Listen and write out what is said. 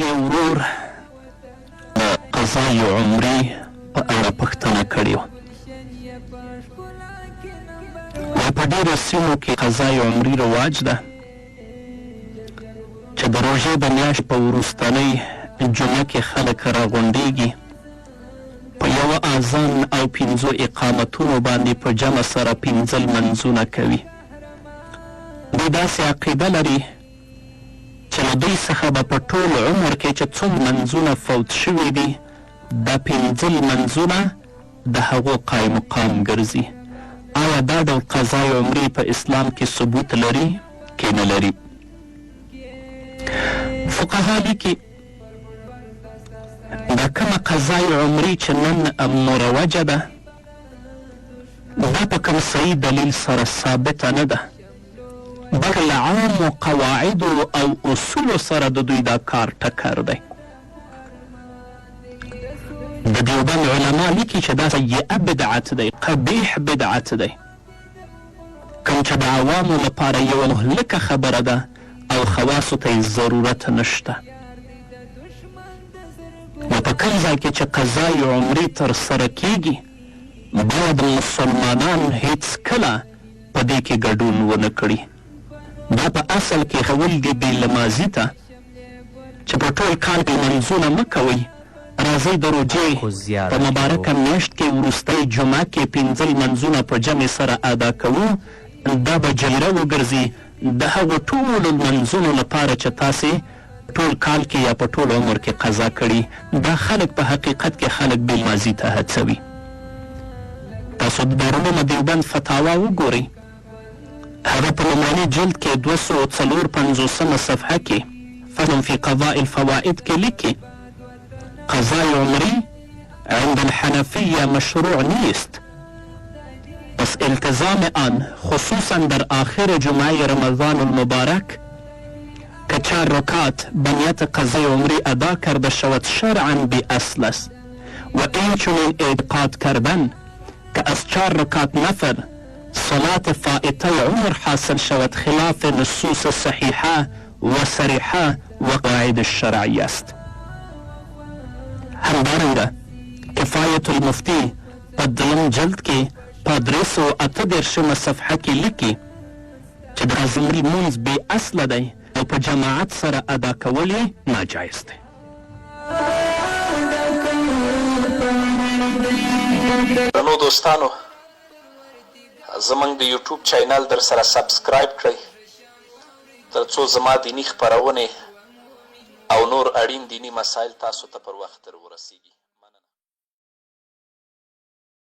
یو ورور د قضای عمرې په اړه پوښتنه کړې وه. په ډېرو سیمو کې قضای عمرې رواج ده چې د روژې د میاشتې په وروستنۍ جمعه کې خلک راغونډېږي، په یوه اذان او 5 اقامتونو باندې په جمع سره 5 لمنځونه کوي. دوی داسې عقیده لري چې له دوی څخه به په ټول عمر کې چې څو لمنځونه فوت شوي دي، دا 5 لمنځونه د هغو قایم مقام ګرځي. آیا دا ډول قضای عمرې په اسلام کې ثبوت لري که نه لري؟ فقها لیکي دا کومه قضای عمرې چې نن مروجه ده، دا په کوم صحیح دلیل سره ثابته نه ده، بلکې له عامو قواعدو او اصولو سره د دوی دا کار ټکر دی. د دیوبند علما لیکي چې دا سیئه بدعت دی، قبیح بدعت دی، کوم چې د عوامو لپاره یوه مهلکه خبره ده او خواصو ته ضرورت نشته. نو په کوم ځای کې چې قضای عمرې ترسره کیږي، باید مسلمانان هیڅکله په دې کې ګډون ونه کړي. دا په اصل کې ښول دي بې لمازي ته چې په ټول کال کې لمونځونه مه کوئ، راځئ د روژې په مبارکه میاشت کې وروستۍ جمعه کې 5 لمونځونه په جمع سره ادا کوو. دا به جریره وګرځي د هغو ټولو لمونځونو لپاره چې تاسې ټول کال کې یا په ټول عمر کې قضا کړي. دا خلک په حقیقت کې خلک بې لمازي ته هڅوي. تاسو د دارالعلوم دیوبند فتاوا وګورئ، هغه په لومړني جلد کې 254 صفحه کې فصل فی قضاء الفوائد کې لیکي قضای عمری عند الحنفیه مشروع نیست، پس التزام آن خصوصا در آخر جمعه رمضان المبارک که 4 رکعت به نیت قضای عمری ادا کرده شود شرعا بی اصل است و این چنین اعتقاد کردن که از 4 رکعت نفل صلاة فائته عمر حاصل شود خلاف نصوص صحیحه و صریحه و قواعد الشرعی است. همدارنګه کفایت المفتی په 2 جلد کې په 338 صفحه کې لیکي چې د عمرې لمونځ بې اصله دی او په جماعت سره ادا کول یې ناجایز دی. درنو دوستانو، زمونږ د یوټیوب چینل در سره سبسکرایب کړئ تر څو زما دیني خپرونې او نور اړین دیني مسایل تاسو ته پر وخت ورسیږي.